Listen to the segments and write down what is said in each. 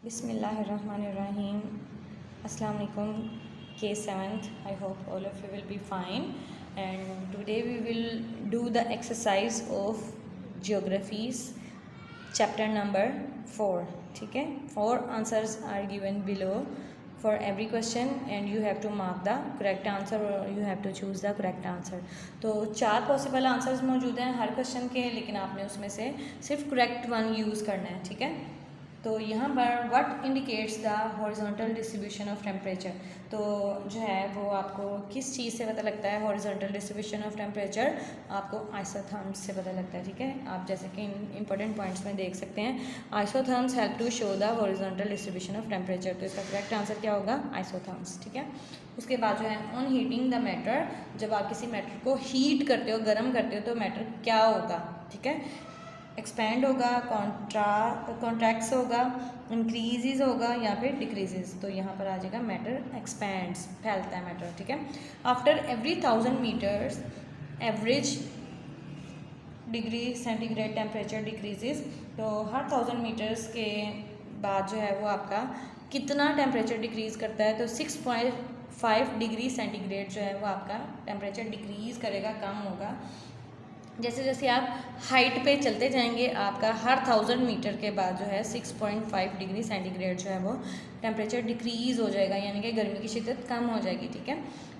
Bismillahirrahmanirrahim. Assalamu alaikum. K7th. I hope all of you will be fine. And today we will do the exercise of geographies, chapter number 4. ठीक है, 4 answers are given below for every question and you have to mark the correct answer or you have to choose the correct answer. तो 4 possible answers मौजूद हैं हर question के, लेकिन आपने उसमें से सिर्फ correct one यूज़ करना है. ठीक है, तो यहाँ पर what indicates the horizontal distribution of temperature, तो जो है वो आपको किस चीज़ से पता लगता है. हॉरिजॉन्टल डिस्ट्रीब्यूशन ऑफ टेम्परेचर आपको आइसोथर्म्स से पता लगता है. ठीक है, आप जैसे कि इंपॉर्टेंट पॉइंट्स में देख सकते हैं, isotherms help to show the horizontal distribution of temperature. तो इसका करेक्ट आंसर क्या होगा? आइसोथर्म्स. ठीक है, उसके बाद जो है ऑन हीटिंग द मैटर, जब आप किसी मैटर को हीट करते हो, गर्म करते हो, तो मैटर क्या होगा? ठीक है, एक्सपैंड होगा, कॉन्ट्रैक्ट्स होगा, इंक्रीजेज होगा या फिर डिक्रीजेज. तो यहाँ पर आ जाएगा मैटर एक्सपैंड्स, फैलता है मैटर. ठीक है, after every 1000 metres average degree centigrade temperature decreases. तो हर 1000 मीटर्स के बाद जो है वो आपका कितना टेम्परेचर डिक्रीज़ करता है? तो 6.5 डिग्री सेंटीग्रेड जो है वो आपका टेम्परेचर डिक्रीज़ करेगा, कम होगा. जैसे जैसे आप हाइट पे चलते जाएंगे, आपका हर 1000 मीटर के बाद जो है 6.5 डिग्री सेंटीग्रेड जो है वो टेम्परेचर डिक्रीज़ हो जाएगा, यानी कि गर्मी की शिद्दत कम हो जाएगी. ठीक है,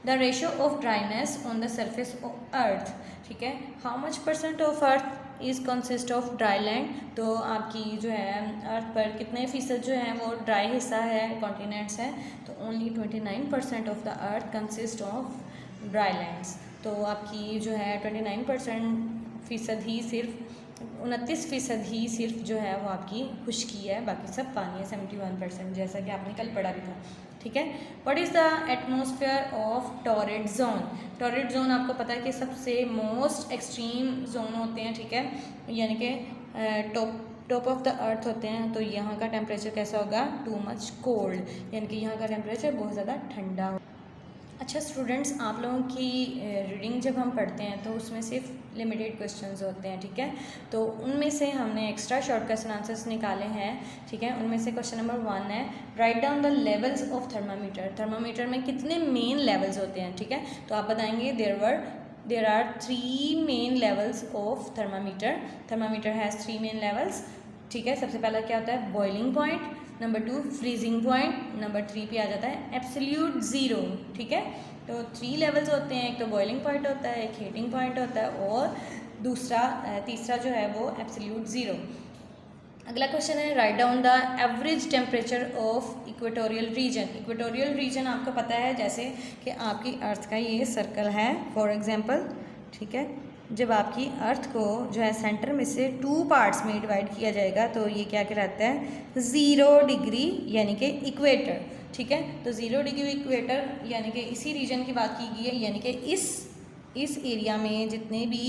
the ratio of dryness on the surface of अर्थ. ठीक है, how much % of earth is consist of dry land. तो आपकी जो है अर्थ पर कितने फ़ीसद जो है वो ड्राई हिस्सा है, कॉन्टिनेंट्स है. तो only 29% of the earth consist of dry lands. तो आपकी जो है 29% ही सिर्फ 29% ही सिर्फ जो है वो आपकी खुश्की है, बाकी सब पानी है 71%, जैसा कि आपने कल पढ़ा भी था. ठीक है, what is the atmosphere of torrid zone. Torrid zone आपको पता है कि सबसे मोस्ट एक्सट्रीम जोन होते हैं. ठीक है, यानी कि टॉप ऑफ द अर्थ होते हैं. तो यहाँ का टेम्परेचर कैसा होगा? टू मच कोल्ड, यानी कि यहाँ का टेम्परेचर बहुत ज़्यादा ठंडा. अच्छा स्टूडेंट्स, आप लोगों की रीडिंग जब हम पढ़ते हैं तो उसमें सिर्फ लिमिटेड क्वेश्चंस होते हैं. ठीक है, तो उनमें से हमने एक्स्ट्रा शॉर्ट क्वेश्चन आंसर्स निकाले हैं. ठीक है, उनमें से क्वेश्चन नंबर 1 है, write down the levels of thermometer. Thermometer में कितने मेन लेवल्स होते हैं? ठीक है, तो आप बताएंगे there are 3 main levels of thermometer. Thermometer has 3 main levels. ठीक है, सबसे पहला क्या होता है? Boiling point. Number 2 freezing point. Number 3 पे आ जाता है एब्सोल्यूट ज़ीरो. ठीक है, तो 3 लेवल्स होते हैं. एक तो बॉइलिंग पॉइंट होता है, एक हीटिंग पॉइंट होता है और तीसरा जो है वो एब्सोल्यूट ज़ीरो. अगला क्वेश्चन है, write down the average temperature of equatorial region. Equatorial region आपको पता है जैसे कि आपकी अर्थ का ये सर्कल है फॉर एग्जांपल. ठीक है, जब आपकी अर्थ को जो है सेंटर में से 2 पार्ट्स में डिवाइड किया जाएगा तो ये क्या कहलाता है? 0 डिग्री, यानी कि इक्वेटर. ठीक है, तो 0 डिग्री इक्वेटर यानी कि इसी रीजन की बात की गई है, यानी कि इस एरिया में जितने भी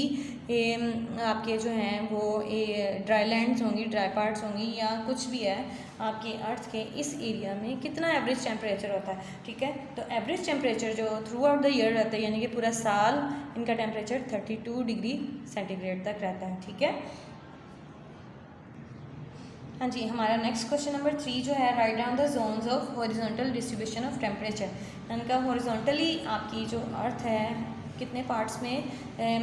आपके जो हैं वो ड्राई लैंड्स होंगी, ड्राई पार्ट्स होंगी या कुछ भी है, आपके अर्थ के इस एरिया में कितना एवरेज टेम्परेचर होता है. ठीक है, तो एवरेज टेम्परेचर जो थ्रू आउट द ईयर रहता है, यानी कि पूरा साल इनका टेम्परेचर 32 डिग्री सेंटीग्रेड तक रहता है. ठीक है, हाँ जी, हमारा नेक्स्ट क्वेश्चन नंबर 3 जो है, write down the zones of horizontal distribution of temperature. इनका हॉरिजॉन्टली आपकी जो अर्थ है कितने पार्ट्स में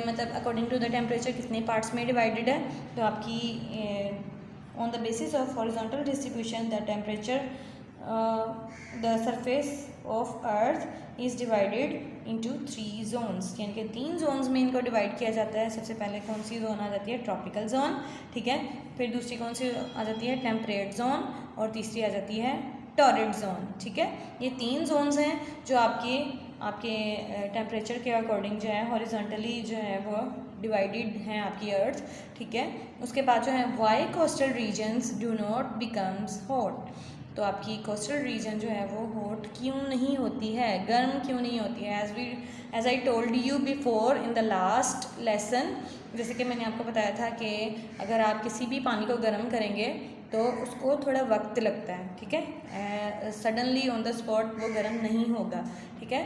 मतलब अकॉर्डिंग टू द टेम्परेचर कितने पार्ट्स में डिवाइडेड है. तो आपकी on the basis of horizontal distribution the temperature the surface of earth is divided into 3 zones, यानी कि 3 जोन्स में इनको डिवाइड किया जाता है. सबसे पहले कौन सी जोन आ जाती है? Tropical zone. ठीक है, फिर दूसरी कौन सी आ जाती है? Temperate zone. और तीसरी आ जाती है टॉरिड जोन. ठीक है, ये 3 जोन्स हैं जो आपके टेम्परेचर के अकॉर्डिंग जो है हॉरिजॉन्टली जो है वो डिवाइडेड हैं आपकी अर्थ. ठीक है, उसके बाद जो है why coastal regions do not becomes hot. तो आपकी कोस्टल रीजन जो है वो हॉट क्यों नहीं होती है, गर्म क्यों नहीं होती है? As I told you before in the last lesson, जैसे कि मैंने आपको बताया था कि अगर आप किसी भी पानी को गर्म करेंगे तो उसको थोड़ा वक्त लगता है. ठीक है, सडनली ऑन द स्पॉट वो गर्म नहीं होगा. ठीक है,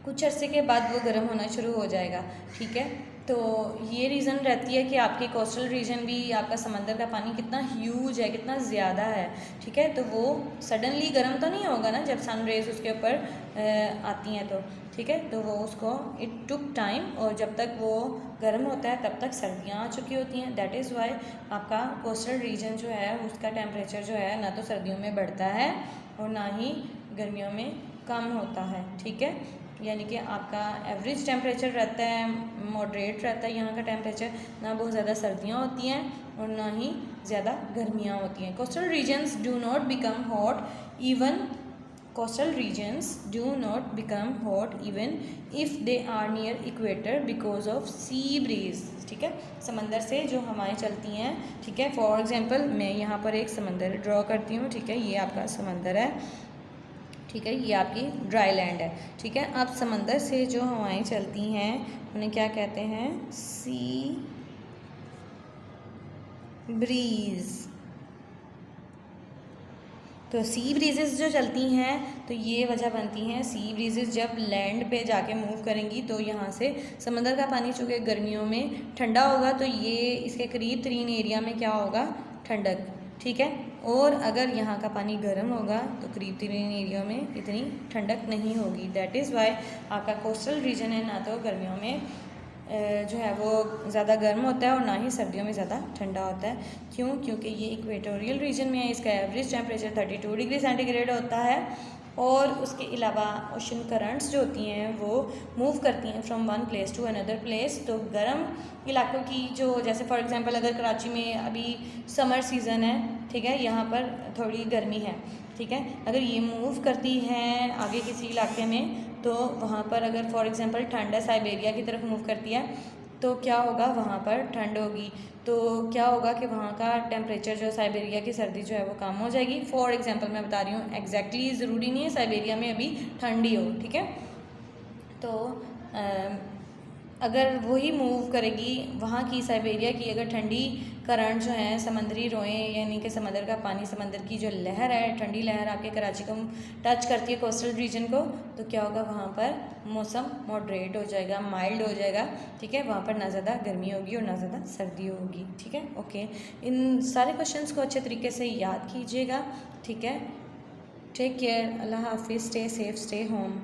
कुछ अरसे के बाद वो गर्म होना शुरू हो जाएगा. ठीक है, तो ये रीज़न रहती है कि आपके कोस्टल रीजन भी आपका समंदर का पानी कितना ह्यूज है, कितना ज़्यादा है, ठीक है। तो वो सडनली गर्म तो नहीं होगा ना जब सन रेज उसके ऊपर आती हैं तो, ठीक है। तो वो उसको इट टुक टाइम, और जब तक वो गर्म होता है तब तक सर्दियाँ आ चुकी होती हैं। दैट इज़ वाई आपका कोस्टल रीजन जो है उसका टेम्परेचर जो है ना तो सर्दियों में बढ़ता है और ना ही गर्मियों में कम होता है, ठीक है। यानी कि आपका एवरेज टेम्परेचर रहता है, मॉडरेट रहता है यहाँ का टेम्परेचर, ना बहुत ज़्यादा सर्दियाँ होती हैं और ना ही ज़्यादा गर्मियाँ होती हैं। Coastal regions do not become hot even coastal regions do not become hot even if they are near equator because of sea breeze, ठीक है। समंदर से जो हवाएं चलती हैं, ठीक है। फॉर एग्जांपल मैं यहाँ पर एक समंदर ड्रॉ करती हूँ, ठीक है। ये आपका समंदर है, ठीक है। ये आपकी ड्राई लैंड है, ठीक है। अब समंदर से जो हवाएं चलती हैं उन्हें क्या कहते हैं? Sea breeze. तो सी ब्रीजेस जो चलती हैं तो ये वजह बनती हैं, सी ब्रीजेस जब लैंड पे जाके मूव करेंगी तो यहाँ से समंदर का पानी चूँकि गर्मियों में ठंडा होगा तो ये इसके करीब तरीन एरिया में क्या होगा? ठंडक, ठीक है। और अगर यहाँ का पानी गर्म होगा तो करीब तरीन एरिया में इतनी ठंडक नहीं होगी। दैट इज़ वाई आपका कोस्टल रीजन है ना तो गर्मियों में जो है वो ज़्यादा गर्म होता है और ना ही सर्दियों में ज़्यादा ठंडा होता है। क्यों? क्योंकि ये इक्वेटोरियल रीजन में है, इसका एवरेज टेम्परेचर 32 डिग्री सेंटीग्रेड होता है और उसके अलावा ओशन करंट्स जो होती हैं वो मूव करती हैं from one place to another place. तो गर्म इलाकों की जो, जैसे फॉर एग्जांपल अगर कराची में अभी समर सीज़न है, ठीक है, यहाँ पर थोड़ी गर्मी है, ठीक है। अगर ये मूव करती है आगे किसी इलाके में तो वहाँ पर अगर फॉर एग्जांपल ठंड है, साइबेरिया की तरफ मूव करती है तो क्या होगा? वहाँ पर ठंड होगी। तो क्या होगा कि वहाँ का टेम्परेचर जो साइबेरिया की सर्दी जो है वो कम हो जाएगी। फॉर एग्जांपल मैं बता रही हूँ, एग्जैक्टली ज़रूरी नहीं है साइबेरिया में अभी ठंड ही हो, ठीक है। तो अगर वही मूव करेगी वहाँ की साइबेरिया की अगर ठंडी करंट जो हैं, समंदरी रोएं यानी कि समंदर का पानी, समंदर की जो लहर है, ठंडी लहर आके कराची को टच करती है कोस्टल रीजन को, तो क्या होगा? वहाँ पर मौसम मॉडरेट हो जाएगा, माइल्ड हो जाएगा, ठीक है। वहाँ पर ना ज़्यादा गर्मी होगी और ना ज़्यादा सर्दी होगी, ठीक है। ओके, इन सारे क्वेश्चंस को अच्छे तरीके से याद कीजिएगा, ठीक है। टेक केयर, अल्लाह हाफिज़, स्टे सेफ, स्टे होम।